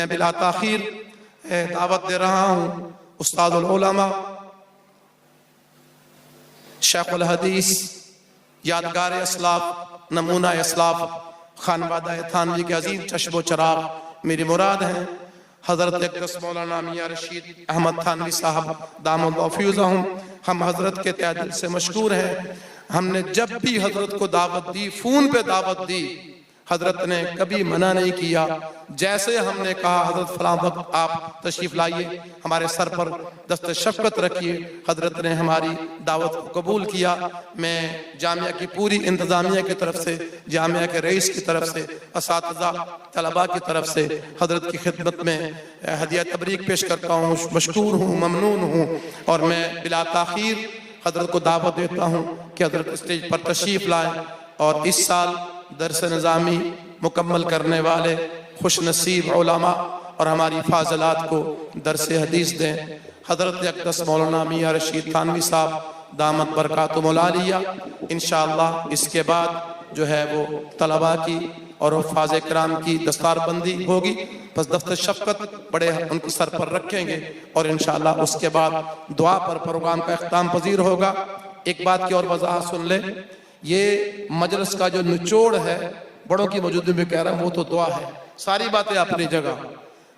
मैं बिला ताखीर दावत दे रहा हूँ उस्तादुल उलमा शेखुल हदीस यादगार असलाफ नमूना असलाफ खानवादा थानवी के अजीम चश्मो चराग मेरी मुराद हैं हज़रत अक़दस मौलाना मियां रशीद अहमद थानवी साहब दामद फ़यूज़हुम। हम हज़रत के तहे दिल से मशकूर हैं। हमने जब भी हज़रत को दावत दी, फ़ोन पे दावत दी, हज़रत ने कभी मना नहीं किया। जैसे हमने कहा हज़रत फलां वक्त आप तशरीफ़ लाइए, हमारे सर पर दस्त शफ़क़त रखिए, हज़रत ने हमारी दावत को कबूल किया। मैं जामिया की पूरी इंतज़ामिया की तरफ से, जामिया के रईस की तरफ से, असातिज़ा तलबा की तरफ से हज़रत की खिदमत में हदिया तबरीक पेश करता हूँ। मशकूर हूँ, ममनून हूँ और मैं बिला ताख़ीर हज़रत को दावत देता हूँ कि हज़रत स्टेज पर तशरीफ़ लाएँ और इस साल दरस निज़ामी मुकम्मल करने वाले खुश नसीब उलमा और हमारी फाज़िलात को दरस हदीस दें। हज़रत अक़दस मौलाना मियां रशीद थानवी साहब दामत बरकातुहुल आलिया इंशाअल्लाह इसके बाद जो है वो तलबा की और हुफ़ाज़ किराम की दस्तारबंदी होगी। बस दफ्तर शफ़क़त बड़े उनके सर पर रखेंगे और इंशाअल्लाह उसके बाद दुआ पर प्रोग्राम का इख्तिताम पज़ीर होगा। एक बात की और वज़ाहत सुन ले, ये मजलिस का जो निचोड़ है बड़ों की मौजूदगी में कह रहा हूं, वो तो दुआ है। सारी बातें अपनी जगह,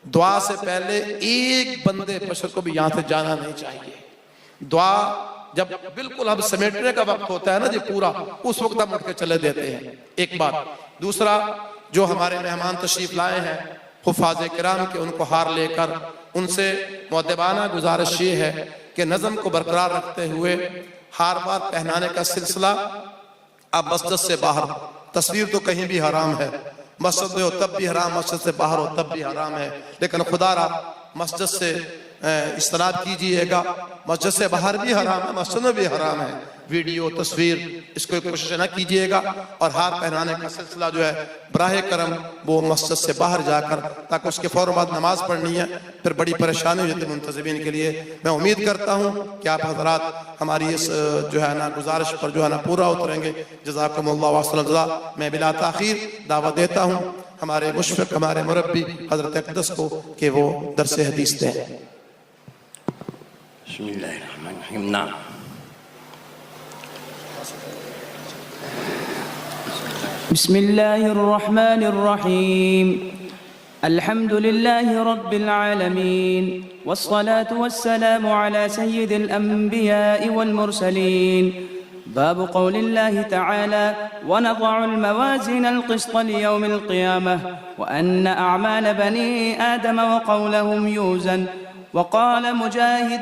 दुआ से पहले एक बंदे बशर को भी यहाँ से जाना नहीं चाहिए। दुआ जब बिल्कुल हम समेटने का वक्त होता है ना जी पूरा, उस वक्त हम उठ के चले देते हैं। एक बात। दूसरा, जो हमारे मेहमान तशरीफ लाए हैं हुफ़ाज़ किराम के, उनको हार लेकर उनसे मुअद्दबाना गुजारिश ये है कि नज़म को बरकरार रखते हुए हार बार पहनाने का सिलसिला अब मस्जिद से बाहर, तस्वीर तो कहीं भी हराम है, मस्जिद में हो तब भी हराम, मस्जिद से बाहर हो तब भी हराम है, लेकिन खुदारा मस्जिद से इस्तेनाद कीजिएगा। मस्जिद से बाहर भी हराम है, मस्जिद में भी हराम है। वीडियो तस्वीर इसको कोशिश न कीजिएगा और हार पहनाने का सिलसिला जो है बराह करम वो मस्जिद से बाहर जाकर, ताकि उसके फौरन बाद नमाज पढ़नी है, फिर बड़ी परेशानी हो जाती है मुंतज़िमीन के लिए। मैं उम्मीद करता हूँ कि आप हज़रात हमारी इस जो है ना गुजारिश पर जो है ना पूरा उतरेंगे। जज़ाकुमुल्लाह व अहसन जज़ा। मैं बिला ताख़ीर दावत देता हूँ हमारे मुशफ़िक़, हमारे मुरब्बी हज़रत अक़दस को कि वो दरस हदीस दें। बिस्मिल्लाहिर्रहमानिर्रहीम। बिस्मिल्लाहिर्रहमानिर्रहीम। अल्हम्दुलिल्लाहि रब्बिल आलमीन वस्सलातु वस्सलामु अला सय्यिदिल अंबिया'i वल मुरसलीन। बाब क़ौलिल्लाहि तआला व नज़अुल मवाज़िनल क़िस्त लियौमिल क़ियामह व अन्न अअमाल बनी आदम व क़ौलहुम यूज़न। व क़ाल मुजाहिद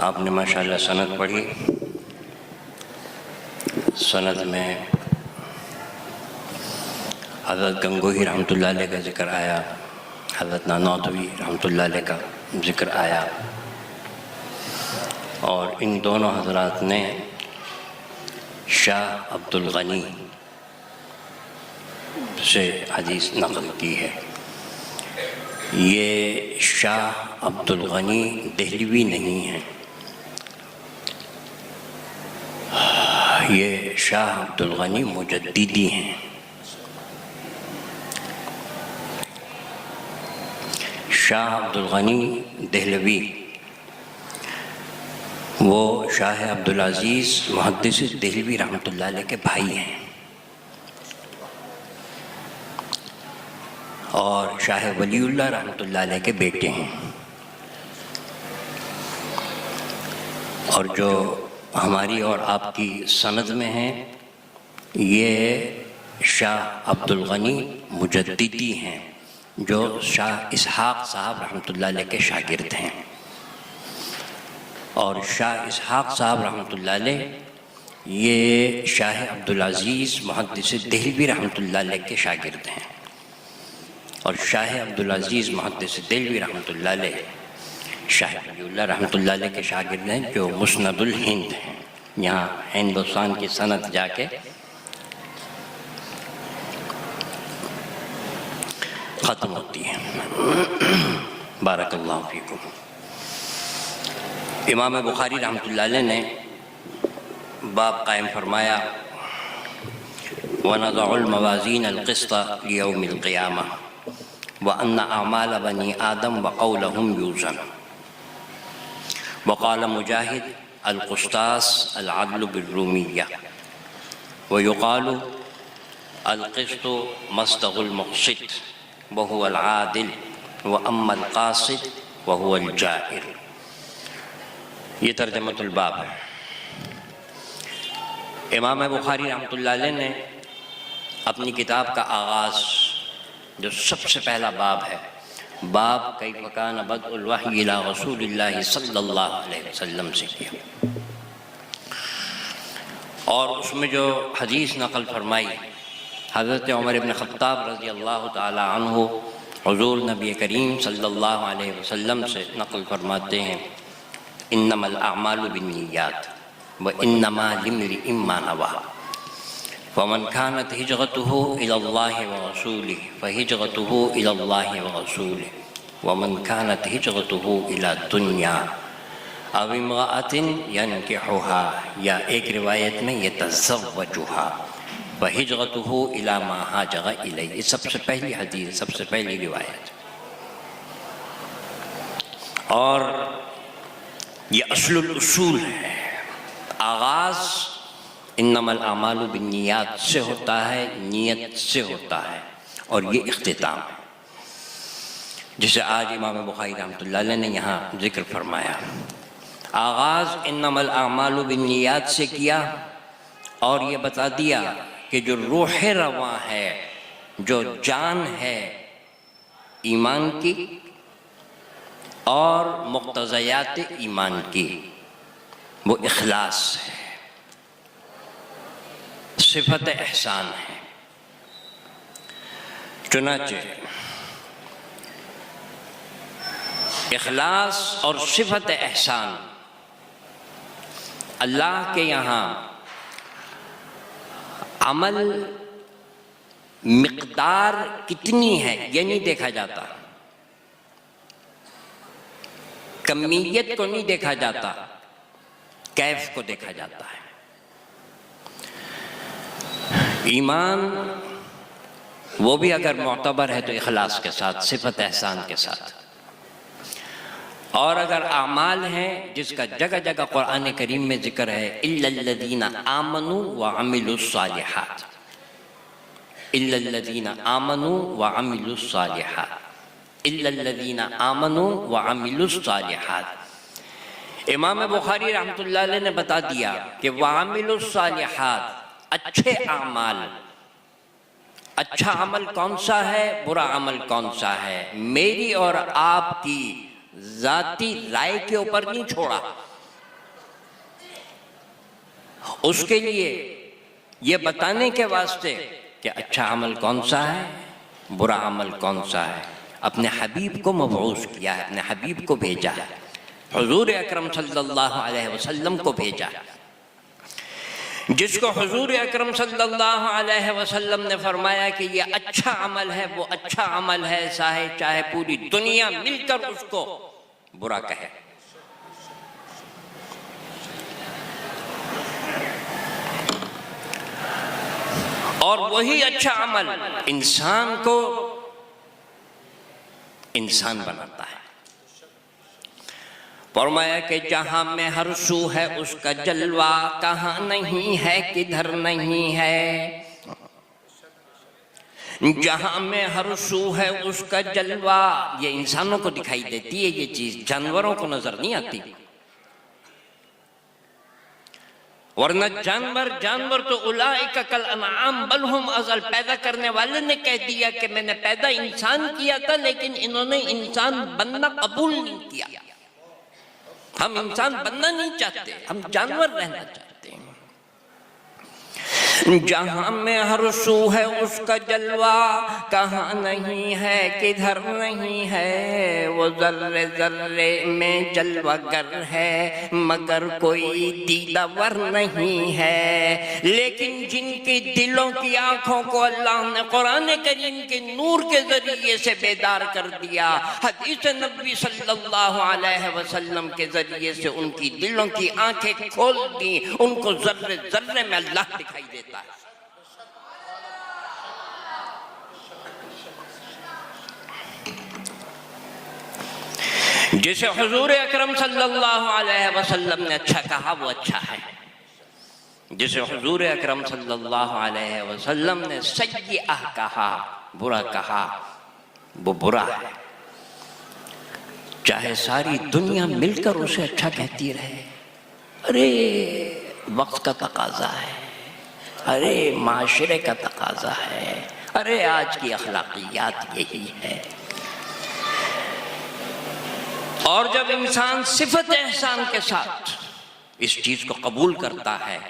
आपने माशाअल्लाह सनद पढ़ी। सनद में हज़रत गंगोही रहमतुल्लाह अलैह का ज़िक्र आया, हज़रत नानौतवी रहमतुल्लाह अलैह का ज़िक्र आया, और इन दोनों हज़रात ने शाह अब्दुल गनी से हदीस नक़ल की है। ये शाह अब्दुल गनी देहलवी नहीं है, ये शाह अब्दुल गनी मुजद्दिदी हैं। शाह अब्दुल गनी देहलवी वो शाह अब्दुल अज़ीज़ मुहद्दिस देहलवी रहमतुल्लाह अलैह के भाई हैं और शाह वलीउल्लाह रहमतुल्लाह अलैह के बेटे हैं। और जो हमारी और आपकी सनद में हैं ये शाह अब्दुल गनी मुजद्दिदी हैं जो शाह इसहाक़ साहब रहमतुल्लाह अलैह के शागिर्द हैं। और शाह इसहाक़ साहब रहमतुल्लाह अलैह ये शाह अब्दुल अज़ीज़ मुहद्दिस देहलवी रहमतुल्लाह अलैह के शागिर्द हैं। और शाह अब्दुल अज़ीज़ मुहद्दिस देहलवी रहमतुल्लाह अलैह शाह वलीउल्लाह रहमतुल्लाह अलैह के शागिर्द हैं जो मुस्नदुल हिंद हैं। यहाँ हिंदुस्तान की सनद जाके ख़त्म होती है। बारकल्लाहु फ़ीकुम। इमाम बुखारी रहमतुल्लाह अलैह ने बाब कायम फरमाया वनज़उल मवाज़ीन अल-क़िस्त लियौमिल क़ियामा व अन्ना अमाल बनी आदम व क़ौलहुम यूज़न। वक़ाल मुजाहिद अल-क़ुस्तास अल-अदल बिर्रूमिय्या व युक़ालु अल-क़िस्तु मस्दक़ुल मुक़सित व हुवल आदिल व अम्मल क़ासिद व हुवल जाइर। ये तर्जमतुल बाब है। इमाम बुखारी रहमतुल्लाह अलैह ने अपनी किताब का आगाज़ जो सबसे पहला बाब है, बाब कैफ़ कान बदउल वही इला रसूलिल्लाह सल्लल्लाहु अलैहि वसल्लम से किया। और उसमें जो हदीस नकल फरमाई हज़रत उमर इब्न ख़त्ताब रज़ी अल्लाह ताला अन्हु हुज़ूर नबी करीम सल्लल्लाहु अलैहि वसल्लम से नकल फरमाते हैं, इन्नमल अअमालु बिन्नियात व इन्नमा लिम्रिइम मा नवा फमन कानत हिजरतुहु इलल्लाहि व रसूलिहि फहिजरतुहु इलल्लाहि व रसूलिहि वमन कानत हिजरतुहु इला दुनिया अव इम्रअतिन यनकिहुहा, या एक रिवायत में यतज़व्वजुहा फहिजरतुहु इला मा हाजरा इलैहि। सबसे पहली हदीस, सबसे पहली रिवायत। और ये अस्लुल उसूल है। आगाज़ इन्नमल अमालु बिन्नियात से होता है, नियत से होता है, और ये इख्तिताम है जिसे आज इमाम बुखारी रहमतुल्लाह अलैह ने यहाँ जिक्र फरमाया। आगाज़ इन्नमल अमालु बिन्नियात से किया और ये बता दिया कि जो रूह रवां है, जो जान है ईमान की और मुक्तज़यात ईमान की, वो इखलास है, सिफत एहसान है। चुनाचे इखलास और सिफत एहसान अल्लाह के यहाँ अमल मिक़दार कितनी है ये नहीं देखा जाता, कमीयत को नहीं देखा जाता, कैफ को देखा जाता है। ईमान वो भी अगर मोतबर है तो इखलास के साथ, सिफत एहसान के साथ। और अगर आमाल हैं जिसका जगह जगह कुरान करीम में जिक्र है, इल्लल्लज़ीना आमनू व अमिलुस्सालिहात, इल्लल्लज़ीना आमनू व अमिलुस्सालिहात, इल्लल्लज़ीना आमनू व अमिलुस्सालिहात। इमाम बुखारी रहमतुल्लाह अलैह ने बता दिया कि व अमिलुस्सालिहात अच्छे आमाल। अच्छा अमल कौन सा है, बुरा अमल कौन सा है, मेरी और आपकी जाती राय के ऊपर नहीं छोड़ा। उसके लिए ये बताने के वास्ते कि अच्छा अमल कौन सा है, बुरा अमल कौन सा है, अपने हबीब को मबऊस किया है, अपने हबीब को भेजा है, हुजूर अकरम सल्लल्लाहु अलैहि वसल्लम को भेजा है, जिसको हुजूर अकरम सल्लल्लाहु अलैहि वसल्लम ने फरमाया कि ये अच्छा अमल है, वो अच्छा अमल है, चाहे पूरी दुनिया मिलकर उसको बुरा कहे। और वही अच्छा अमल इंसान को इंसान बनाता है। फरमाया कि जहां में हर सू है उसका जलवा, कहाँ नहीं है किधर नहीं है। जहां में हर सू है उसका जलवा, ये इंसानों को दिखाई देती है ये चीज, जानवरों को नजर नहीं आती। वरना जानवर तो उलाइका कल अनआम बल हुम अज़ल, पैदा करने वाले ने कह दिया कि मैंने पैदा इंसान किया था, लेकिन इन्होंने इंसान बनना कबूल नहीं किया। हम इंसान बनना नहीं चाहते, हम जानवर रहना चाहते हैं। जहां में हर सू है उसका जलवा, कहाँ नहीं है किधर नहीं है। वो जर्रे जर्रे में जलवागर है मगर कोई दीदावर नहीं है। लेकिन जिनकी दिलों की आंखों को अल्लाह ने कुरान करीम के नूर के जरिए से बेदार कर दिया, हदीस नबी सल्लल्लाहु अलैहि वसल्लम के जरिए से उनकी दिलों की आंखें खोल दी, उनको जर्रे जर्रे में अल्लाह दिखाई देता है। जिसे हुजूर अकरम सल्लल्लाहु अलैहि वसल्लम ने अच्छा कहा वो अच्छा है, जिसे हुजूर अकरम सल्लल्लाहु अलैहि वसल्लम ने सय्यअह कहा, बुरा कहा, वो बुरा है। चाहे सारी दुनिया मिलकर उसे अच्छा कहती रहे, अरे वक्त का तकाजा है, अरे माशरे का तकाजा है, अरे आज की अखलाकियात यही है। और जब इंसान सिफत एहसान के साथ इस चीज को कबूल करता है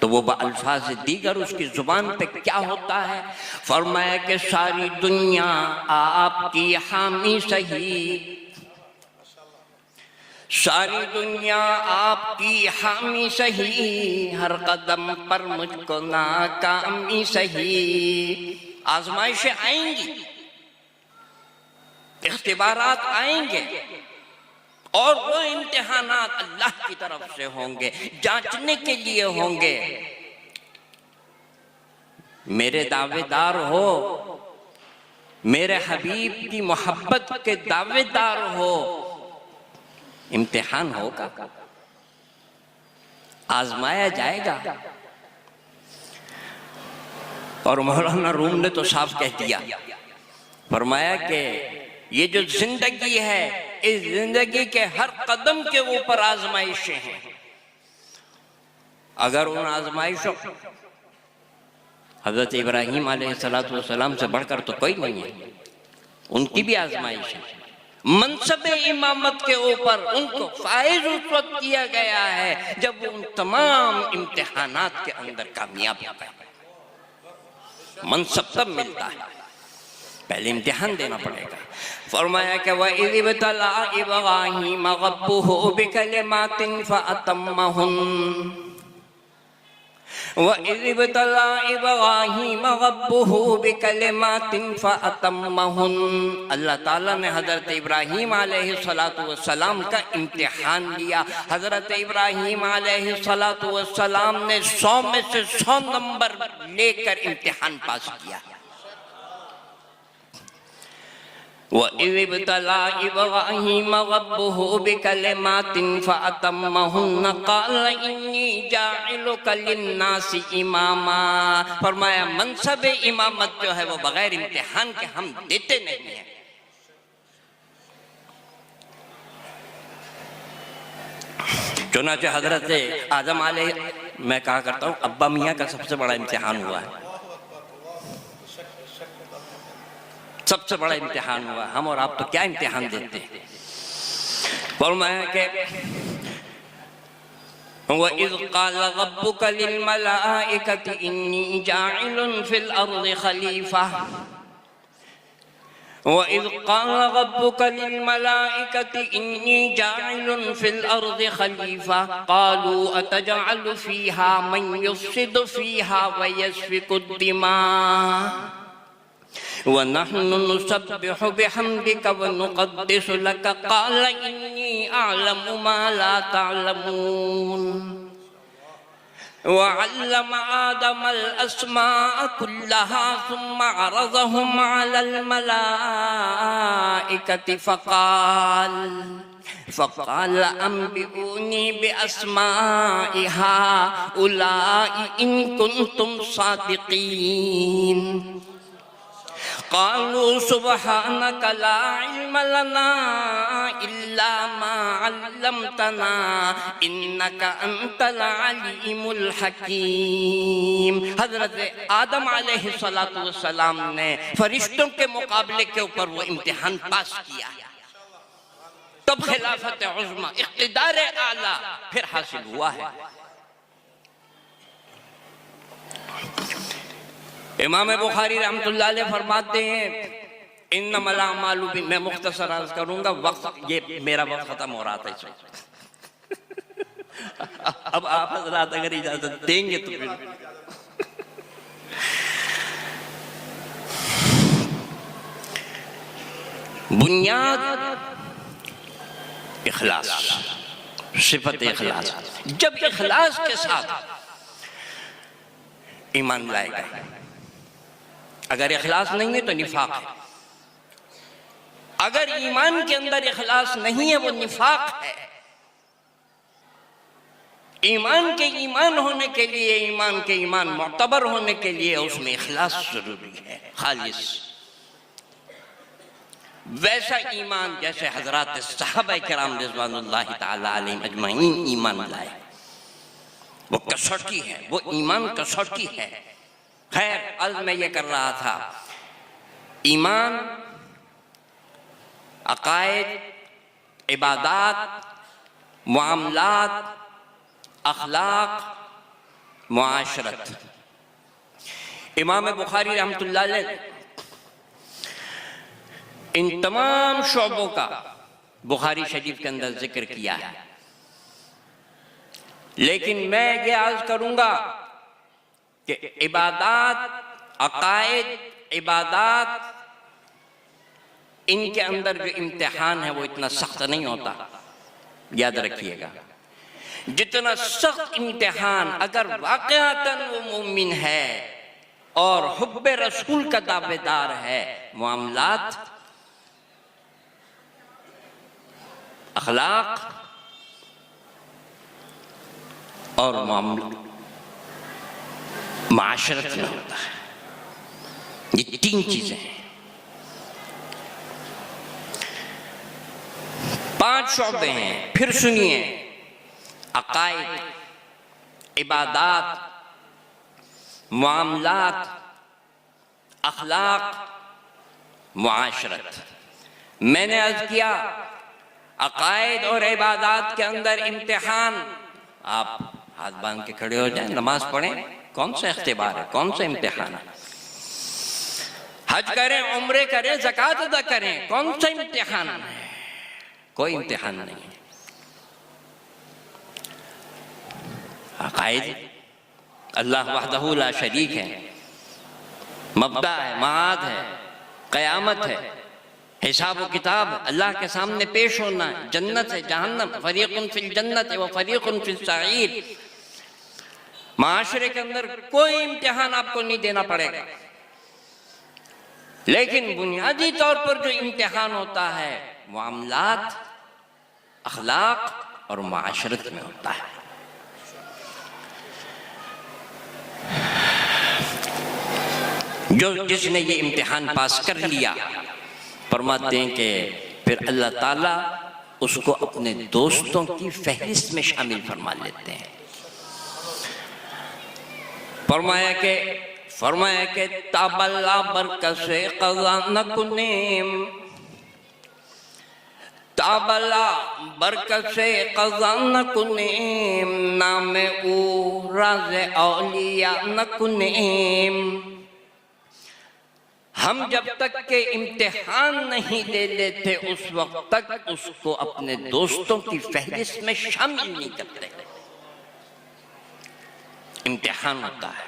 तो वो अल्फाज दीगर उसकी जुबान पे क्या होता है? फरमाया कि सारी दुनिया आपकी हामी सही, सारी दुनिया आपकी हामी सही, हर कदम पर मुझको नाकामी सही। आजमाइशें आएंगी, इख्तिबारात आएंगे, और वो इम्तिहानात अल्लाह की तरफ से होंगे, जांचने के लिए होंगे। मेरे दावेदार हो, मेरे हबीब की मोहब्बत के दावेदार हो, इम्तिहान होगा, आजमाया जाएगा। और मौलाना रूम ने तो साफ कह दिया, फरमाया कि ये जो जिंदगी है, इस जिंदगी के हर कदम के ऊपर आजमाइशें हैं। अगर उन आजमाइशों, हजरत इब्राहीम अलैहिस्सलाम से बढ़कर तो कोई नहीं है, उनकी भी आजमाइश है। मनसब इमामत के ऊपर उनको फाइज उस वक्त किया गया है जब वो उन तमाम इम्तिहानात के अंदर कामयाब हो गए। मनसब तब मिलता है, पहले इम्तिहान देना पड़ेगा। फरमाया कि वइज़ इब्तला इब्राहीम रब्बुहु बिकलिमातिन फअतम्महुन, वइज़ इब्तला इब्राहीम रब्बुहु बिकलिमातिन फअतम्महुन। अल्लाह ताला ने हज़रत इब्राहीम अलैहिस्सलातु वस्सलाम का इम्तिहान लिया। हज़रत इब्राहीम अलैहिस्सलातु वस्सलाम ने 100 में से 100 नंबर लेकर इम्तिहान पास किया। वइज़ इब्तला इब्राहीम रब्बुहु बिकलिमातिन फअतम्महुन क़ाल इन्नी जाइलुका लिन्नासि इमामा। फरमाया मनसब इमामत जो है वो बगैर इम्तिहान के हम देते नहीं हैं। चुनांचे हजरत आदम अलैहि, मैं कहा करता हूँ अब्बा मियाँ का सबसे बड़ा इम्तिहान हुआ है, सबसे बड़ा इम्तिहान हुआ। हम और आप तो क्या इम्तिहान देते हैं। फरमाया कि वइज़ क़ाल रब्बुका लिल मलाइकति इन्नी जाइलुन फिल अर्दि खलीफा, वइज़ क़ाल रब्बुका लिल मलाइकति इन्नी जाइलुन फिल अर्दि खलीफा क़ालू अतजअलु फ़ीहा मन युफ़्सिदु फ़ीहा व यस्फ़िकु दिमा वनहनु नुसब्बिहु बिहम्दिका व नुक़द्दिसु लक क़ाल इन्नी अअलमु मा ला तअलमून। वअल्लम आदमल अस्माअ कुल्लहा सुम्मा अरज़हुम अलल मलाइकति फ़क़ाल अंबिऊनी बिअस्माइ हाउलाइ इन कुन्तुम सादिक़ीन। क़ालू सुब्हानक ला इल्म लना इल्ला मा अल्लमतना इन्नका अंतल अलीमुल हकीम। हज़रत आदम अलैहिस्सलातु वस्सलाम ने फरिश्तों के मुकाबले के ऊपर वो इम्तिहान पास किया, तब खिलाफत उज़्मा, इक़्तिदार आला फिर हासिल हुआ है। इमाम बुखारी रहमतुल्लाह अलैह फरमाते हैं इन्नमल अमालु बिन, मैं मुख्तसर अर्ज करूंगा, वक्त ये मेरा वक्त खत्म हो रहा था इस वक्त। अब आप हज़रात अगर इजाजत देंगे तो फिर बुनियाद इखलास, सिफत इखलास। जब इखलास के साथ ईमान लाएगा, अगर इखलास नहीं है तो निफाक है। अगर ईमान के अंदर इखलास नहीं है वो निफाक है। ईमान के ईमान होने के लिए, ईमान के ईमान मुअतबर होने के लिए उसमें इखलास जरूरी है, खालिस। वैसा ईमान जैसे हजरात सहाबा किराम रिज़वानुल्लाहि ताला अलैहिम अजमईन ईमान लाए, वो कसौटी है, वो ईमान कसौटी है। खैर अर्ज मैं ये कर रहा था, ईमान अकायद, इबादात, मुआमलात, अखलाक, मुआशरत। इमाम बुखारी रहमतुल्लाह अलैह इन तमाम शोबों का बुखारी शरीफ के अंदर जिक्र किया है, लेकिन मैं ये अर्ज करूंगा कि इबादात, अकायद, इबादात, इनके अंदर जो इम्तिहान है वो इतना सख्त नहीं होता। याद रखिएगा, जितना सख्त इम्तिहान अगर वाक़अतन वो मोमिन है और हुब्बे रसूल का दावेदार है, मामलात, अखलाक और माशरत में होता है। ये तीन चीजें हैं, 5 शोबे हैं। फिर सुनिए, अकायद, इबादात, मामलात, अखलाक, मुआशरत। मैंने अर्ज किया अकायद और इबादात के अंदर इम्तिहान। आप हाथ बांध के खड़े हो जाएं, नमाज पढ़ें, कौन सा इख्तिबार है, कौन सा इम्तिहान है? हज करें, उम्रे करें, ज़कात अदा करें, कौन सा इम्तिहान है? कोई इम्तिहान नहीं है। अकायद अल्लाह वहदहू ला शरीक है, मब्दा है, माद है, क़यामत है, हिसाब व किताब, अल्लाह के सामने पेश होना है, जन्नत है, जहन्नम, फरीक़ुन फिल जन्नत व फरीक़ुन फिल सईर। माशरे के अंदर कोई इम्तिहान आपको नहीं देना पड़ेगा, लेकिन बुनियादी तौर पर जो इम्तिहान होता है मामलात, अखलाक और माशरत में होता है। जिसने ये इम्तिहान पास कर लिया, फरमाते हैं कि फिर अल्लाह ताला उसको अपने दोस्तों की फहरिस्त में शामिल फरमा लेते हैं। फरमाया कि ताबल्ला बरकत से क़ज़ा न कुनेम, ताबल्ला बरकत से क़ज़ा न कुनेम, नाम ओ राज़ औलिया न कुनेम। हम जब तक के इम्तिहान नहीं ले लेते उस वक्त तक उसको अपने दोस्तों की फहरिस्त में शामिल नहीं करते। इम्तिहान होता है।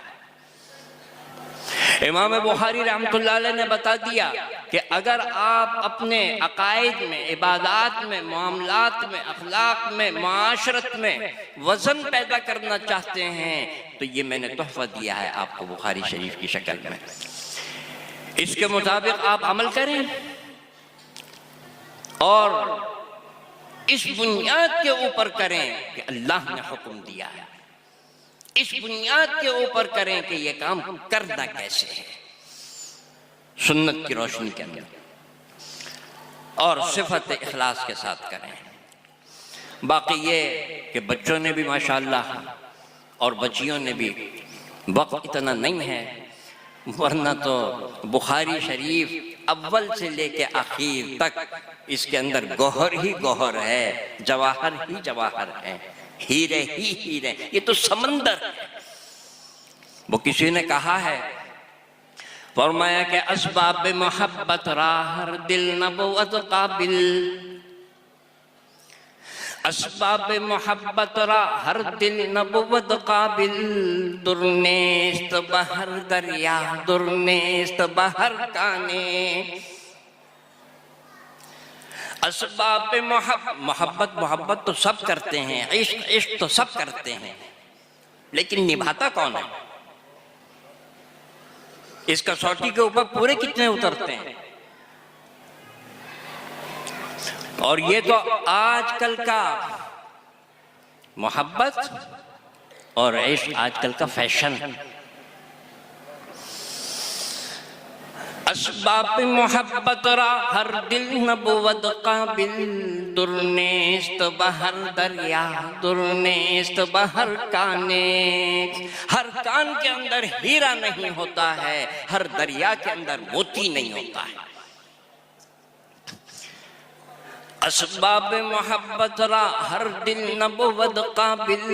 इमाम बुखारी रहमतुल्लाह अलैह ने बता दिया कि अगर आप अपने अकायद में, इबादात में, मामलात में, अखलाक में, माशरत में वजन पैदा करना चाहते हैं तो ये मैंने तोहफा दिया है आपको बुखारी शरीफ की शक्ल में। इसके मुताबिक आप अमल करें और इस बुनियाद के ऊपर करें कि अल्लाह ने हुक्म दिया है। इस बुनियाद के ऊपर करें कि ये काम करना कैसे है, सुन्नत की रोशनी के अंदर, और सिफत इखलास के साथ करें। बाकी ये कि बच्चों ने भी माशाअल्लाह और बच्चियों ने भी, वक्त इतना नहीं है, वरना तो बुखारी शरीफ अव्वल से लेके आखिर तक इसके अंदर गौहर ही गौहर है, जवाहर ही जवाहर है, हीरे ही हीरे। ये तो समंदर है। वो किसी ने कहा है, फरमाया कि असबाब मोहब्बत राहर दिल नबुवत काबिल, असबाब मोहब्बत हर दिल नबुवत काबिल, दुर्नेस्त बहर दरिया दुर्नेस्त बहर काने। असबाब मोहब्बत तो सब करते हैं, इश्क तो सब करते हैं, लेकिन निभाता कौन है? इस कसौटी के ऊपर पूरे कितने उतरते हैं? और ये तो आजकल का मोहब्बत और इश्क आजकल का फैशन। असबाब मोहब्बत रा हर दिल नबुवत काबिल, दुर्नेस्त बहर दरिया दुर्नेस्त बहर काने। हर कान के अंदर हीरा नहीं होता है, हर दरिया के अंदर मोती नहीं होता है। असबाब मोहब्बत रा हर दिल नबुवत काबिल,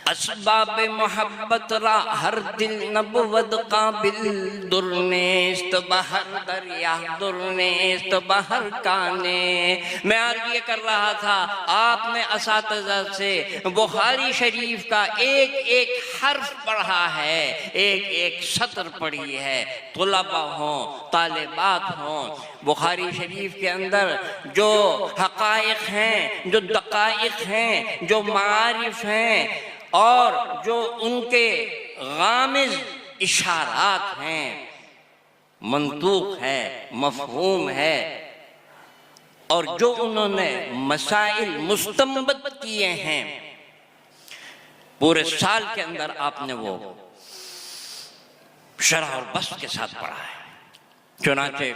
असबाब मोहब्बत रा हर दिल नबवद काबिल दुर्नेस्त बहर दरिया दुर्नेस्त बहर काने। मैं आज ये कर रहा था, आपने असातिज़ा से बुखारी शरीफ का एक एक हर्फ पढ़ा है, एक एक सत्र पढ़ी है। तुलबा हों, तालिबात हों, बुखारी शरीफ के अंदर जो हक़ाइक़ हैं, जो दक़ाइक़ हैं, जो मारिफ हैं और जो उनके गामिज़ इशारात हैं, मंतूक है, मफ़हूम है, और जो उन्होंने मसाइल मुस्तंबत किए हैं, पूरे साल के अंदर आपने वो शरह और बस्त के साथ पढ़ा है। चुनांचे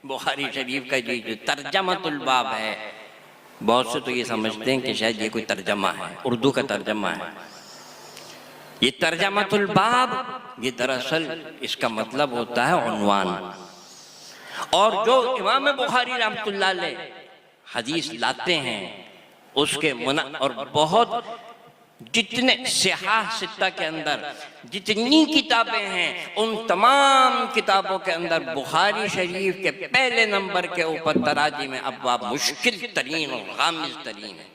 बुखारी शरीफ का जो तर्जमातुल बाब है, बहुत से तो ये समझते हैं कि शायद ये कोई तर्जमा है, उर्दू का तर्जमा है। ये तर्जमातुल बाब, ये दरअसल इसका मतलब होता है उन्वान। और जो इमाम बुखारी रहमतुल्लाह अलैह हदीस लाते हैं उसके और बहुत जितने सिहाह सित्ता के अंदर जितनी किताबें हैं, उन तमाम किताबों के अंदर बुखारी शरीफ के पहले नंबर के ऊपर तराजी में अब्वाब मुश्किल तरीन और गामिज़ तरीन है,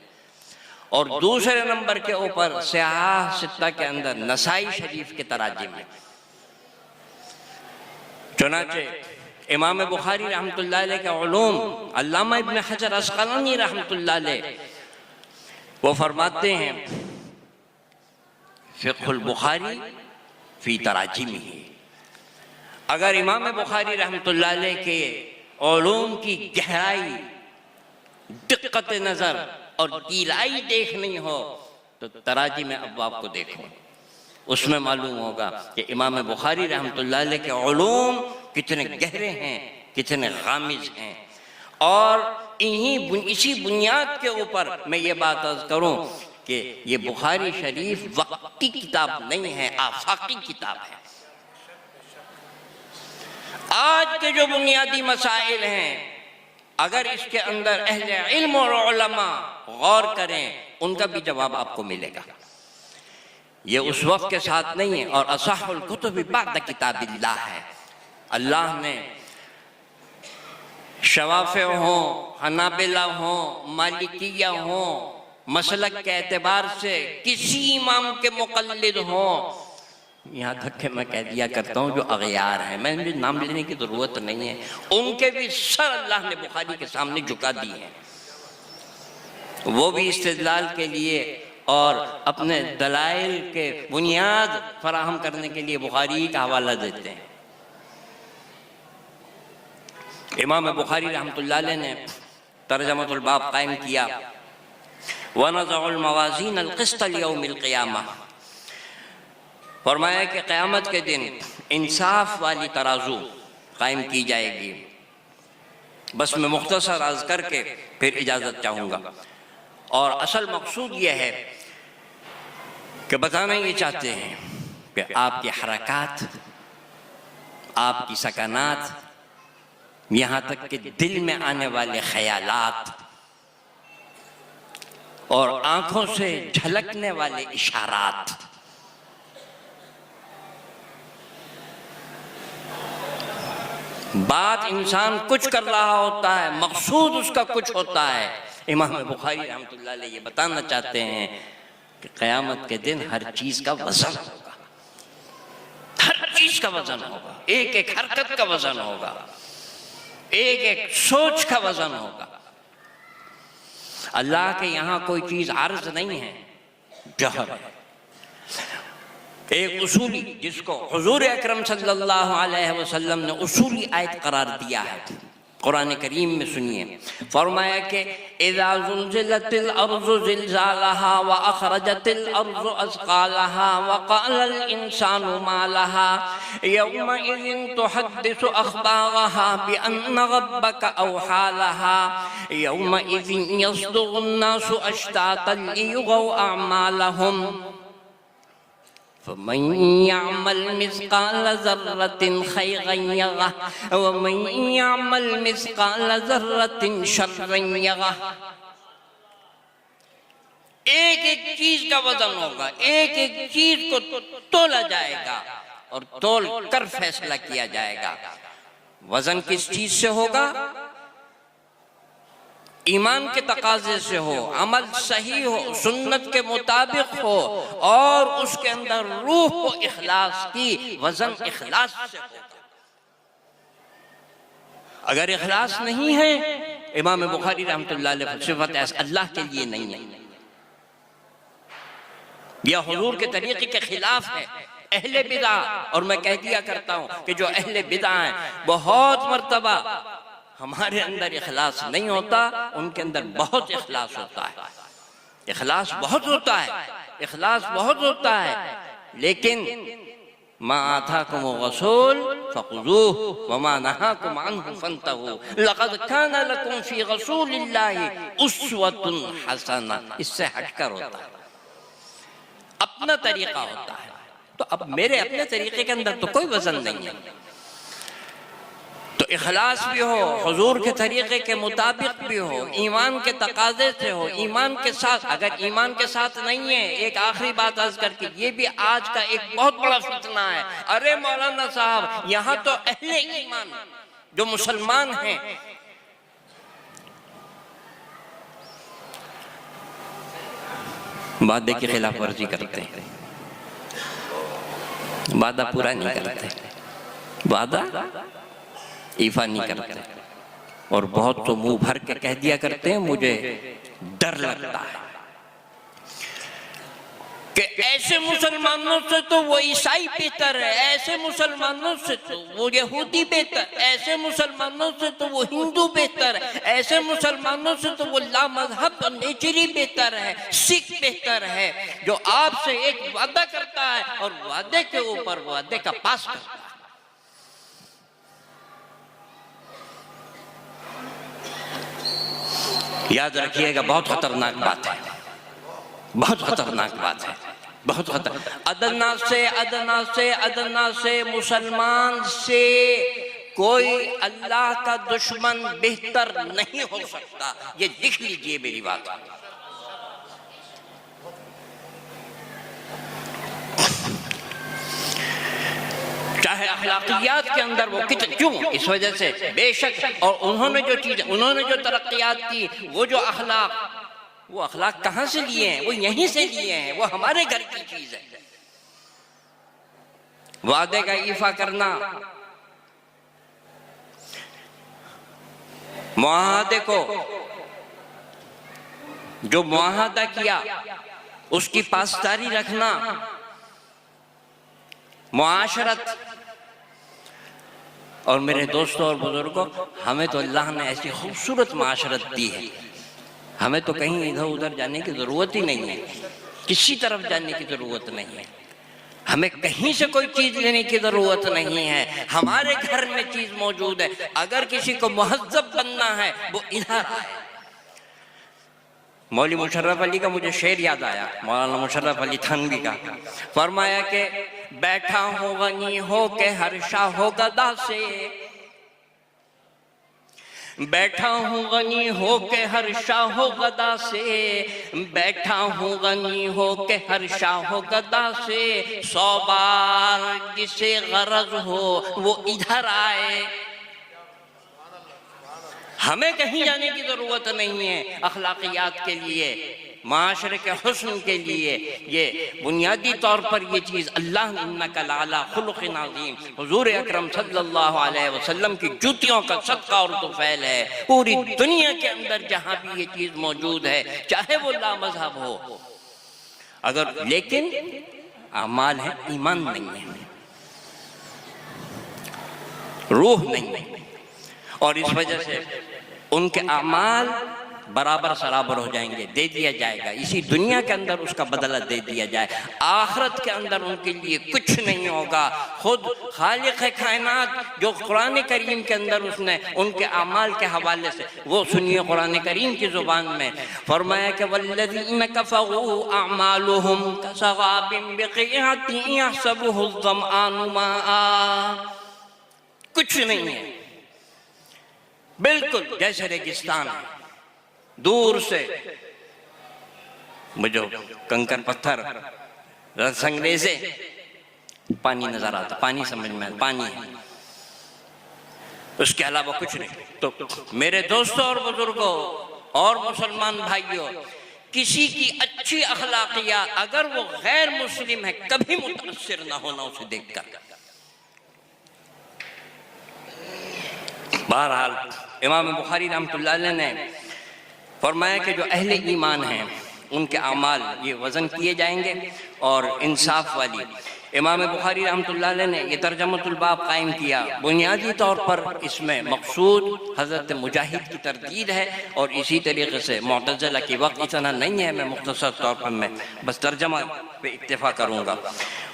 और दूसरे नंबर के ऊपर सिहाह सित्ता के अंदर नसाई शरीफ के तराजी में। चुनांचे इमाम बुखारी रहमतुल्लाह अलैह के उलूम अल्लामा इब्न हजर अस्क़लानी रहमतुल्लाह अलैह वो फरमाते हैं, फ़िक़्हुल बुखारी फ़ी तराजिमिही। अगर इमाम बुखारी रहमतुल्लाह अलैह के उलूम की गहराई, दिक्कत नज़र और गहराई देखनी हो तो तराजी में अब्वाब को देखो, उसमें मालूम होगा कि इमाम बुखारी रहमतुल्लाह अलैह के उलूम कितने गहरे हैं, कितने गामिज़ हैं। और इसी बुनियाद के ऊपर मैं ये बात अर्ज़ करूँ कि ये बुखारी शरीफ वक्ती किताब नहीं है, आफाकी किताब है। आज के जो बुनियादी मसाइल हैं, अगर इसके अंदर अहले इल्म और उलमा गौर करें, उनका भी जवाब आपको मिलेगा। ये उस वक्त के साथ नहीं है। और असहुल कुतुब बाद किताबिल्लाह है। अल्लाह ने शवाफ़े हों, हनाबिला हों, मालिकिया हों, मसलक के एतबार से किसी इमाम के मुक़ल्लिद हों, यहाँ तक कि मैं कह दिया करता हूँ जो अग़यार हैं, मैं मुझे नाम लेने की ज़रूरत नहीं है, उनके भी सर अल्लाह ने बुखारी के सामने झुका दिए हैं। वो भी इस्तिदलाल के लिए और अपने दलाइल के बुनियाद फराहम करने के लिए बुखारी का हवाला देते हैं। इमाम बुखारी रहमतुल्लाह अलैह ने तर्जमातुल बाब कायम किया, वनज़उल मवाज़ीन अल-क़िस्त लियौमिल क़ियामह। फरमाया कि क़यामत के दिन इंसाफ वाली तराजू कायम की जाएगी। बस मैं मुख्तसर अर्ज़ करके फिर इजाज़त चाहूँगा। और असल मकसूद यह है कि बताना ये चाहते हैं कि आपकी हरकात, आपकी सकनात, यहाँ तक कि दिल में आने वाले ख़यालात और आँखों से झलकने वाले इशारात, बात इंसान कुछ कर रहा होता है, मकसूद उसका कुछ होता है। इमाम बुखारी रहमतुल्लाह अलैह ये बताना चाहते हैं कि क़यामत के दिन हर चीज़ का वज़न होगा, हर चीज़ का वज़न होगा, एक एक हरकत का वज़न होगा, एक एक सोच का वज़न होगा। अल्लाह के यहाँ कोई चीज़ आर्ज़ नहीं है, जहर है। एक उसूली जिसको हुज़ूर अकरम सल्लल्लाहु अलैहि वसल्लम ने उसूली आयत करार दिया है, कुरान करीम में सुनिए। फरमाया कि इज़ा ज़ुल्ज़िलतिल अर्ज़ु ज़िलज़ालहा व अख़रजतिल अर्ज़ु अज़क़ालहा व क़ालल इंसानु मा लहा यौमइज़िन तुहद्दिसु अख़बारहा बिअन्न रब्बका औहा लहा यौमइज़िन यस्दुगुन नासु अश्तातन लियुग़ौ अअमालहुम फमन यअमल मिस्क़ाल ज़र्रतिन खैरन यरह व मन यअमल मिस्क़ाल ज़र्रतिन शर्रन यरह। एक एक चीज का वजन होगा, एक एक चीज को तोला जाएगा और तोल कर फैसला किया जाएगा। वजन किस चीज से होगा? ईमान के तकाजे से हो, अमल सही हो, सुन्नत के मुताबिक हो और उसके अंदर रूह हो इखलास की। वजन इखलास से होगा। अगर इखलास नहीं है, इमाम बुखारी रहमतुल्लाह अलैह सिफत ऐसा अल्लाह के लिए नहीं है, यह हुजूर के तरीके के खिलाफ है। अहले बिदा, और मैं कह दिया करता हूं कि जो अहले बिदा हैं बहुत मर्तबा हमारे अंदर इखलास नहीं होता, उनके अंदर बहुत इखलास होता है। इखलास बहुत होता है, इखलास बहुत होता है, लेकिन मा आताकुम रसूल फखुज़ूहु व मा नहाकुम अन्हु फंतहू लक़द कान लकुम फी रसूलिल्लाहि उस्वतुन हसना। इससे हटकर होता है, अपना तरीका होता है। तो अब मेरे अपने तरीके के अंदर तो कोई वजन नहीं है। तो इखलास भी हो, हुजूर के तरीके के मुताबिक भी हो, ईमान के तकाजे से हो, ईमान के साथ। अगर ईमान के साथ नहीं है, एक आखिरी बात अर्ज करके, ये भी आज का एक बहुत बड़ा फितना है। अरे मौलाना साहब, यहाँ तो अहले ईमान जो मुसलमान हैं वादे की खिलाफ वर्जी करते हैं, वादा पूरा नहीं करते, वादा ईफा नहीं करते, और बहुत तो मुंह भर के कह दिया करते हैं मुझे डर लगता है कि ऐसे मुसलमानों से तो वो ईसाई बेहतर है, ऐसे मुसलमानों से तो वो यहूदी बेहतर, ऐसे मुसलमानों से तो वो हिंदू बेहतर है, ऐसे मुसलमानों से तो वो लामज़हब और नेचरी बेहतर है, सिख बेहतर है, जो आपसे एक वादा करता है और वादे के ऊपर वादे का पास करता है। याद रखिएगा, बहुत खतरनाक बात है, बहुत खतरनाक बात है, बहुत खतर। अदना से मुसलमान से कोई अल्लाह का दुश्मन बेहतर नहीं हो सकता। ये लिख लीजिए मेरी बात। चाहे अखलाकियात के अंदर वो कितने, क्यों, इस वजह से बेशक, और उन्होंने जो चीज, उन्होंने जो तरक्कियात की, वो जो अखलाक, वो अखलाक कहां से लिए हैं? वो यहीं से लिए हैं, वो हमारे घर की चीज है। वादे का ईफा करना, मुआहदे को, जो मुआहदा किया उसकी पासदारी रखना, मुआशरत। और मेरे दोस्तों और बुजुर्गों, हमें तो अल्लाह ने ऐसी खूबसूरत माशरत दी है, हमें तो कहीं इधर उधर जाने की ज़रूरत ही नहीं है, किसी तरफ जाने की ज़रूरत नहीं है, हमें कहीं से कोई चीज़ लेने की ज़रूरत नहीं है। हमारे घर में चीज़ मौजूद है। अगर किसी को मुहज़्ज़ब बनना है वो इधर आए। मौलवी मुशर्रफ अली का मुझे शेर याद आया, मौलाना मुशर्रफ अली थानवी का। फरमाया कि बैठा हूँ गनी हो के हर शाह हो गदा से, बैठा हूँ गनी हो के हर शाह हो गदा से, बैठा हूँ गनी हो के हर शाह हो गदा से, 100 बार जिसे गरज हो वो इधर आए। हमें कहीं जाने की ज़रूरत नहीं है अखलाकियात के लिए, माशरे के हुस्न के लिए। ये बुनियादी तौर पर ये चीज़ अल्लाह ने इन्नका लअला खुलुक़िन अज़ीम, हुज़ूर अकरम सल्लल्लाहु अलैहि वसल्लम की जूतियों का सदका और तोफ़ैल है। पूरी दुनिया के अंदर जहाँ भी ये चीज़ मौजूद है, चाहे वो लामज़हब हो, अगर लेकिन अमाल है, ईमान नहीं है, रूह नहीं है, और इस वजह से उनके अमाल बराबर सराबर हो जाएंगे, दे दिया जाएगा। इसी दुनिया के अंदर उसका बदला दे दिया जाए, आखिरत के अंदर उनके लिए कुछ नहीं होगा। खुद खालिक कायनात जो कुरान करीम के अंदर उसने उनके अमाल के हवाले से, वो सुनिए कुरान करीम की जुबान में फरमाया कि वल्लज़ीना कफ़रू अअमालुहुम कसगाबिन बिक़ीअतिन यहसबुहु ज़मआनु माआ। कुछ नहीं है, बिल्कुल जैसे रेगिस्तान है, दूर से मुझे कंकर पत्थर रसंगरेज़े पानी नजर आता, पानी समझ में आता, पानी है, उसके अलावा कुछ नहीं। तो मेरे दोस्तों और बुजुर्गों और मुसलमान भाइयों, किसी की अच्छी अखलाकियात अगर वो गैर मुस्लिम है कभी मुतासिर ना होना उसे देखकर। बहरहाल इमाम बुखारी रहमतुल्लाह अलैह ने फरमाया कि जो अहले ईमान हैं उनके अमाल ये वज़न किए जाएंगे और इंसाफ वाली। इमाम बुखारी रहमतुल्लाह अलैह ने ये तर्जमतुल बाब कायम किया। बुनियादी तौर पर इसमें मकसूद हज़रत मुजाहिद की तरदीद है और इसी तरीके से मुअतज़िला की वक्त इतना नहीं है, मैं मुख्तसर तौर पर मैं बस तर्जमा पे इक्तिफा करूँगा।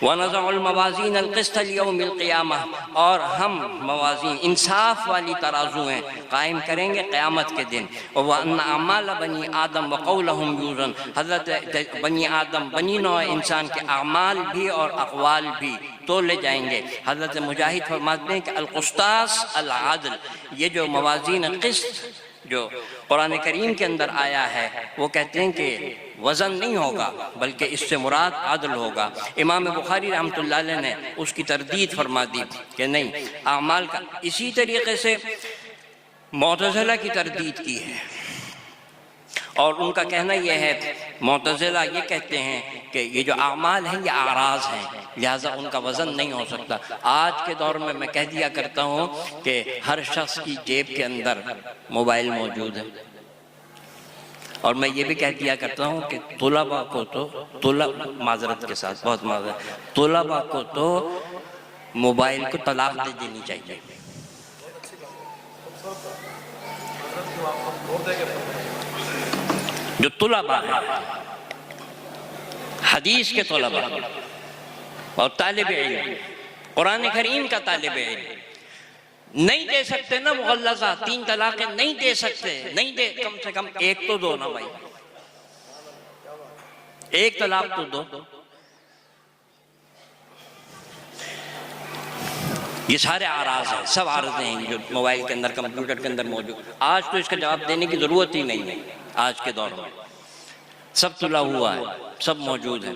वनज़अल मवाज़ीन अल-क़िस्त लियौमिल क़ियामह, और हम मवाज़ीन इंसाफ वाली तराज़ुएँ कायम करेंगे क़यामत के दिन। और वह अन्ना अमाल बनी आदम व क़ौलहुम यूज़न, हज़रत बनी आदम बनी नौ इंसान के अमाल भी और अक़वाल भी तोले जाएंगे। हज़रत मुजाहिद फरमाते हैं कि अल-क़ुस्तास अल-आदल, ये जो मवाज़ीन क़िस्त जो कुरान करीम के अंदर आया है वो कहते हैं कि वज़न नहीं होगा बल्कि इससे मुराद आदल होगा। इमाम बुखारी रहमतुल्लाह अलैह ने उसकी तरदीद फरमा दी कि नहीं, आमाल का। इसी तरीके से मुअतज़िला की तरदीद की है और उनका कहना यह है, मुअतज़िला ये कहते हैं कि ये जो आमाल हैं ये आराज हैं, लिहाजा उनका वज़न नहीं हो सकता। आज के दौर में मैं कह दिया करता हूँ कि हर शख्स की जेब के अंदर मोबाइल मौजूद है और मैं ये भी कह दिया करता हूँ कि तुलबा को तो माजरत के साथ बहुत माजरत, तुलबा को तो मोबाइल को तलाक दे देनी चाहिए। जो तुलबा है, हदीस के तुलबा और तालिब इल्म, कुरान करीम का तालिब इल्म नहीं दे सकते ना मुग़ल्लज़ा, 3 तलाक़ें नहीं दे सकते, नहीं दे, कम से कम एक तो दो ना भाई, एक तलाक तो दो। ये सारे आराज हैं, सब आरज़ें हैं जो मोबाइल के अंदर कंप्यूटर के अंदर मौजूद। आज तो इसका जवाब देने की ज़रूरत ही नहीं है, आज के दौर में सब तुला हुआ है, सब मौजूद है।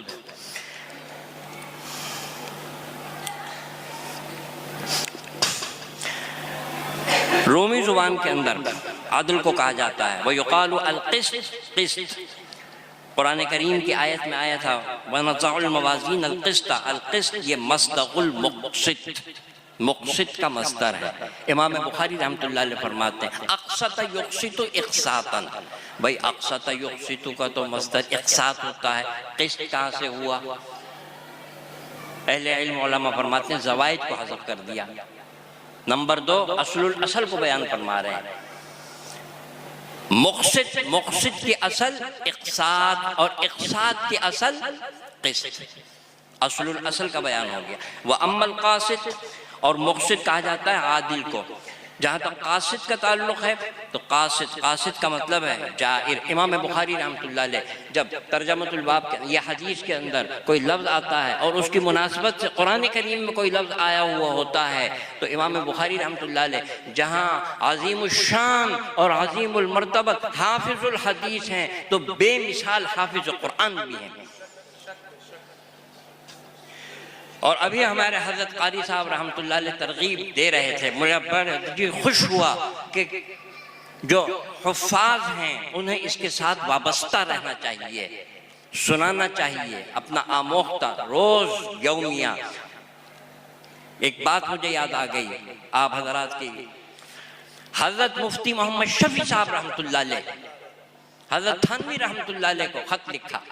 रोमी जुबान के अंदर आदल को कहा जाता है, वह युक़ालु अल-क़िस्त, क़िस्त कुरान करीम की आयत में आया था, वनज़अल मवाज़ीन अल-क़िस्त, अल-क़िस्त ये मस्दक़ुल मुक़सित, मुक़सित का मस्दर है। इमाम बुखारी रहमतुल्लाह अलैह फरमाते हैं अक़सत युक़सितु इक़सातन, भाई अक़सत युक़सितु का तो मस्दर इक़सात होता है, क़िस्त कहाँ से हुआ? अहले इल्म उलमा फरमाते हैं ज़वाइद को हज़फ कर दिया। नंबर 2 असलुल असल को बयान फरमा रहे हैं। मुक़सित, मुक़सित की असल इक़सात और इक़सात की असल क़िस्त, असलुल असल का बयान हो गया। वह अम्मल क़ासिद, और मुक़सित कहा जाता है आदिल को। जहाँ तक क़ासिद का ताल्लुक़ है तो क़ासिद का मतलब है जाइर। इमाम बुखारी रहमतुल्लाह अलैह जब तर्जमतुल बाब के या हदीस के अंदर कोई लफ्ज़ आता है और उसकी मुनासबत से कुरान करीम में कोई लफ्ज़ आया हुआ होता है तो इमाम बुखारी रहमतुल्लाह अलैह जहाँ अज़ीमुल शान और अज़ीमुल मर्तबत हाफिज़ुल हदीस हैं तो बेमिसाल हाफिज़ुल कुरान भी हैं। और अभी हमारे हज़रत क़ारी साहब रहमतुल्लाह अलैह तरग़ीब दे रहे थे, मुझे बड़ा खुश हुआ कि जो हुफ़्फ़ाज़ हैं उन्हें इसके साथ वाबस्ता रहना चाहिए, सुनाना चाहिए अपना आमोख्ता रोज़ यौमिया। एक बात मुझे याद आ गई आप हज़रात की, हज़रत मुफ्ती मोहम्मद शफ़ी साहब रहमतुल्लाह अलैह हज़रत थानवी रहमतुल्लाह अलैह को ख़त लिखा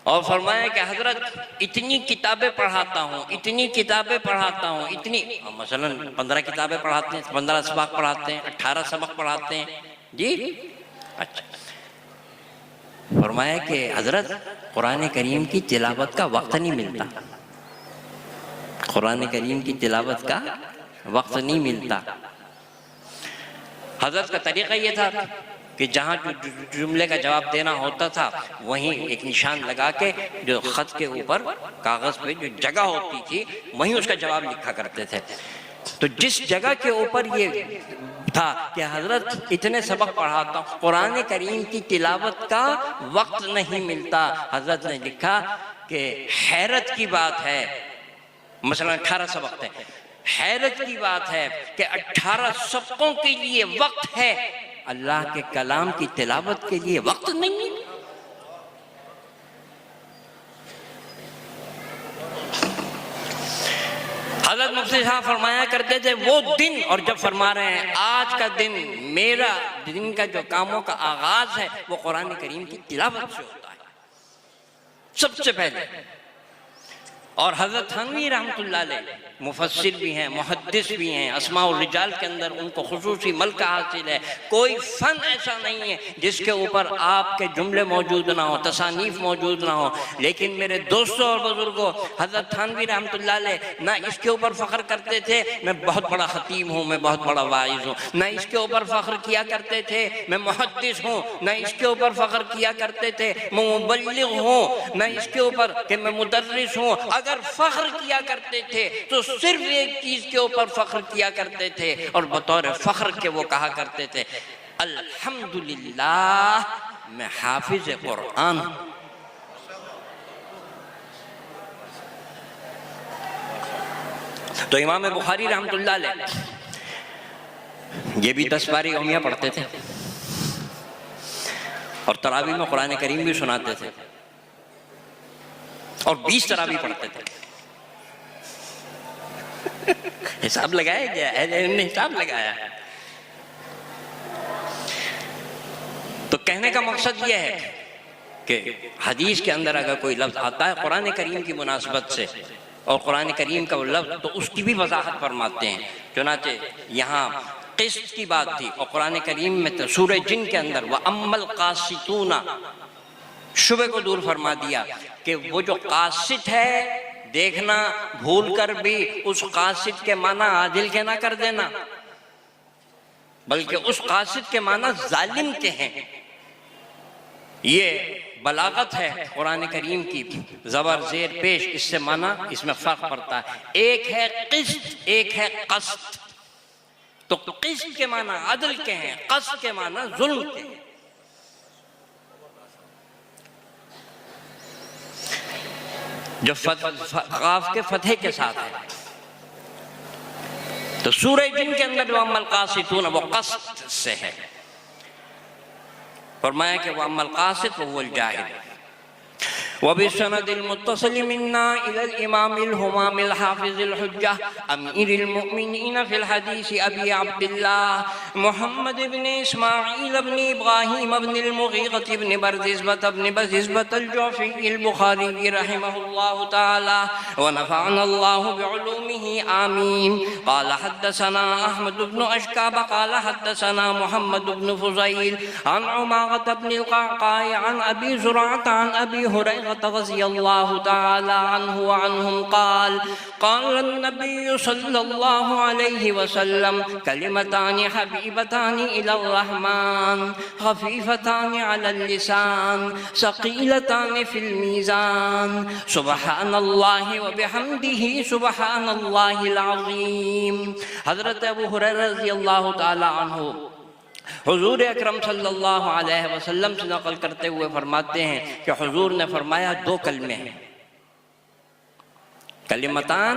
और फरमाया कि हज़रत इतनी किताबें पढ़ाता हूँ, इतनी किताबें पढ़ाता हूँ, इतनी मसलन 15 किताबें पढ़ाते हैं, 15 सबक पढ़ाते हैं, 18 सबक पढ़ाते हैं जी। अच्छा, फरमाया कि हज़रत कुरान करीम की तिलावत का वक्त नहीं मिलता, कुरान करीम की तिलावत का वक्त नहीं मिलता। हज़रत का तरीक़ा ये था कि जहाँ जुमले का जवाब देना होता था वहीं एक निशान लगा के जो ख़त के ऊपर कागज़ पे जो जगह होती थी वहीं उसका जवाब लिखा करते थे। तो जिस जगह के ऊपर ये था कि हजरत इतने सबक पढ़ाता हूँ, कुरान करीम की तिलावत का वक्त नहीं मिलता, हजरत ने लिखा कि हैरत की बात है, मसलन 18 सबक थे, हैरत की बात है कि 18 सबकों के लिए वक्त है, अल्लाह के कलाम की तिलावत के लिए वक्त नहीं है। हज़रत मुफ्ती साहब फरमाया करते थे वो दिन, और जब फरमा रहे हैं आज का दिन, मेरा दिन का जो कामों का आगाज है वो कुरान करीम की तिलावत से होता है सबसे पहले। और हज़रत थानवी रहमतुल्लाह अलैह मुफस्सिर भी हैं, मुहद्दिस भी हैं, अस्मा और रिजाल के अंदर उनको खुसूसी मलका हासिल है। कोई फ़न ऐसा नहीं है जिसके ऊपर आपके जुमले मौजूद ना हो, तसानीफ मौजूद ना हो। लेकिन मेरे दोस्तों और बुजुर्गों, हज़रत थानवी रहमतुल्लाह अलैह ना इसके ऊपर फ़ख्र करते थे मैं बहुत बड़ा ख़तीब हूँ, मैं बहुत बड़ा वाइज़ हूँ, ना इसके ऊपर फ़ख्र किया करते थे मैं मुहद्दिस हूँ, ना इसके ऊपर फ़ख्र किया करते थे मैं मुबल्लिग़ हूँ, ना इसके ऊपर कि मैं मुदर्रिस हूँ। अगर फ़ख्र किया करते थे तो सिर्फ एक चीज के ऊपर फख्र किया करते थे, और बतौर फख्र के वो कहा करते थे अल्हम्दुलिल्लाह मैं हाफिज कुरान हूं। तो इमाम बुखारी रहमतुल्लाह अलैह ये भी 10 पारी कौमिया पढ़ते थे और तरावी में कुरान करीम भी सुनाते थे और 20 तरावी पढ़ते थे। हिसाब लगाया गया है, इन्होंने हिसाब लगाया है। तो कहने का मकसद यह है कि हदीस के अंदर अगर कोई लफ्ज आता है कुरान करीम की मुनासबत से और कुरान करीम का वो लफ्ज, तो उसकी भी वजाहत फरमाते हैं। चुनाचे यहाँ क़िस्त की बात थी और कुरान करीम में तो सूरह जिन के अंदर वह अम्मल कासितूना शुबे को दूर फरमा दिया कि वो जो कासित है, देखना भूल कर भी उस कासिद के माना आदिल के ना कर देना, बल्कि उस कासिद के माना जालिम के हैं। ये बलागत है कुरान करीम की, जबर जेर पेश, इससे माना इसमें फर्क पड़ता है। एक है क़िस्त, एक है क़स्त। तो क़िस्त के माना अदल के हैं, क़स्त के माना जुल्म के हैं। जो काफ के फतह के साथ है। तो सूरह जिन के अंदर जो अम्मल कासितून वो क़स्त से है। फरमाया कि वो अम्मल कासित वो जाहिद वबिसनदिल मुत्तसिल मिन्ना इलल इमामिल हुमामिल हाफिज़िल हुज्जा अमीरिल मुमिनीन फिल हदीस अबी अब्दुल्लाह मुहम्मद इब्न इस्माईल इब्न इब्राहीम इब्न अल-मुगीरा इब्न बरदिज़बत इब्न बज़िज़बत अल-जुफ़ी अल-बुखारी रहमहुल्लाह तआला व नफ़अना अल्लाहु बिउलूमिही आमीन। क़ाल हद्दसना अहमद इब्न अशकाब क़ाल हद्दसना मुहम्मद इब्न फ़ुज़ैल अन उमारत इब्न अल-क़अक़ाअ अन अबी ज़ुरअत अन अबी हुरैरा रज़ियल्लाहु तआला अन्हु व अन्हुम क़ाल क़ाल नबी सल्लल्लाहु अलैहि वसल्लम कलिमतानि हबीबतानि इलर रहमान खफीफतानि अलल लिसान सक़ीलतानि फिल मीज़ान सुब्हानल्लाहि व बिहम्दिही सुब्हानल्लाहिल अज़ीम। हज़रत अबू हुरैरा रज़ियल्लाहु तआला अन्हु हुजूर अकरम सल्लल्लाहु अलैहि वसल्लम से नकल करते हुए फरमाते हैं कि हुजूर ने फरमाया 2 कलमे हैं, कलिमतान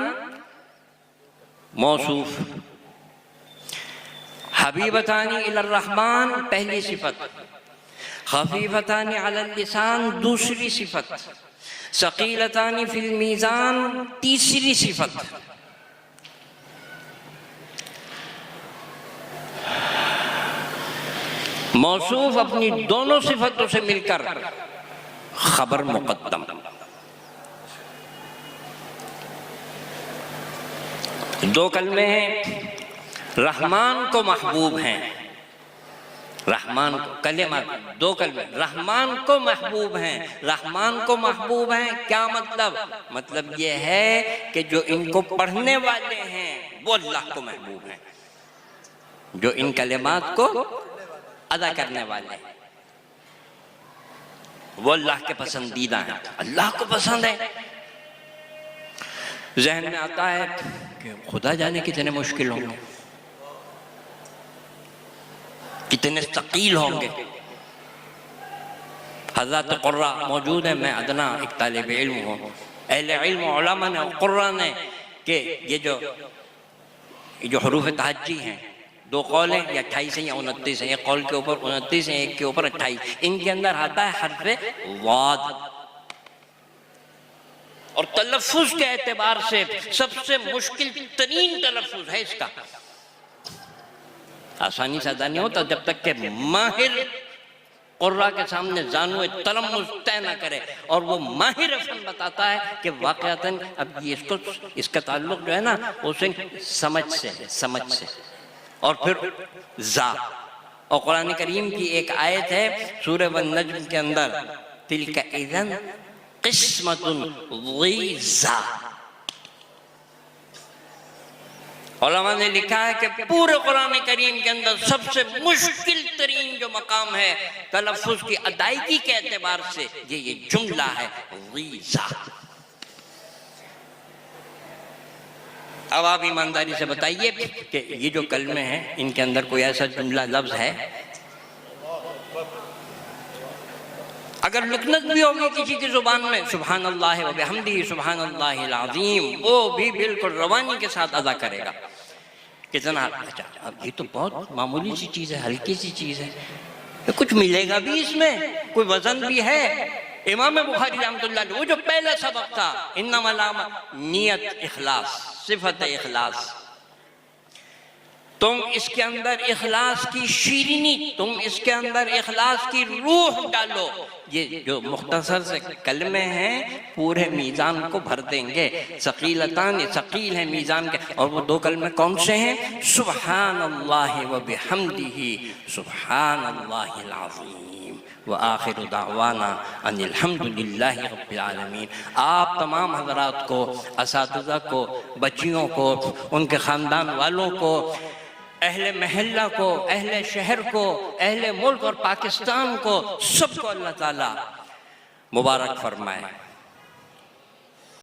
मौसूफ, हबीबतानी इलर रहमान पहली सिफत, खफीफतानी अलल लिसान दूसरी सिफत, सकीलतानी फिल मीज़ान तीसरी सिफत। मौसूफ अपनी दोनों सिफतों से मिलकर खबर मुकद्दम। दो कलमे हैं, रहमान को महबूब हैं, रहमान को कलेमा, 2 कलमे, रहमान को महबूब हैं, रहमान को महबूब हैं। क्या मतलब? मतलब ये है कि जो इनको पढ़ने वाले हैं वो अल्लाह को महबूब हैं, जो इन कलेमात को अदा करने वाले वो अल्लाह के पसंदीदा हैं, अल्लाह को पसंद है। जहन में आता है कि खुदा जाने कितने मुश्किल होंगे, कितने सकील होंगे। हज़रत क़ुर्रा मौजूद है, मैं अदना एक तालिब इल्म हूँ। अहले इल्म उलमा ने क़ुर्रा ने कि ये जो हरूफ तहज्जी हैं, दो कौल हैं, या 28 हैं या 29 हैं, एक कौल के ऊपर 29 हैं, एक के ऊपर 28, इनके अंदर आता है हर्फ़े वाद, और तलफ़ुज़ के एतबार से सबसे मुश्किल तरीन तलफ़ुज़ है इसका। आसानी से अदा नहीं होता जब तक कि माहिर क़ुर्रा के सामने ज़ानुए तलम्मुज़ तय न करे, और वो माहिर फन बताता है कि वाक़अतन अब ये इसका ताल्लुक़ जो है ना उसे समझ से है, समझ से। और फिर ज़ा, और कुरान करीम की एक आयत है सूरह वन-नज्म के अंदर, तिल्का इज़न क़िस्मतुन ज़ीज़ा। उलमा ने लिखा है कि पूरे कुरान करीम के अंदर सबसे मुश्किल तरीन जो मकाम है तलफ़ुज़ की अदायगी के एतबार से ये जुमला है ग़ीज़ा। अब आप ईमानदारी से बताइए कि ये जो कलमे हैं इनके अंदर कोई ऐसा जुमला लफ्ज़ है? अगर लुकनत भी होगी किसी की ज़ुबान में, सुबहानल्लाह व बिहम्दिही सुबहानल्लाहिल अज़ीम, वो भी बिल्कुल रवानी के साथ अदा करेगा। कितना अच्छा, अब ये तो बहुत मामूली सी चीज़ है, हल्की सी चीज़ है, तो कुछ मिलेगा भी इसमें, कोई वज़न भी है। इमाम बुखारी रहमतुल्लाह अलैह, वो जो पहला सबक था, इन्नमल अमाल नियत इखलास, सिफत इखलास, तुम इसके अंदर इखलास की शीरीनी, तुम इसके अंदर इखलास की रूह डालो। ये जो मुख्तसर से कलमे हैं पूरे मीज़ान को भर देंगे। सकीलतान, सकील है मीज़ान के। और वो दो कलमे कौन से हैं? सुबहानल्लाह व बिहम्दिही सुबहानल्लाहिल अज़ीम व आखिरु दावाना अनिल हम्दुलिल्लाहि रब्बिल आलमीन। आप तमाम हज़रात को, असातिज़ा को, बच्चियों को, उनके ख़ानदान वालों को, अहले महल्ला को, अहले शहर को, अहले मुल्क और पाकिस्तान को, सबको अल्लाह ताला मुबारक फरमाए।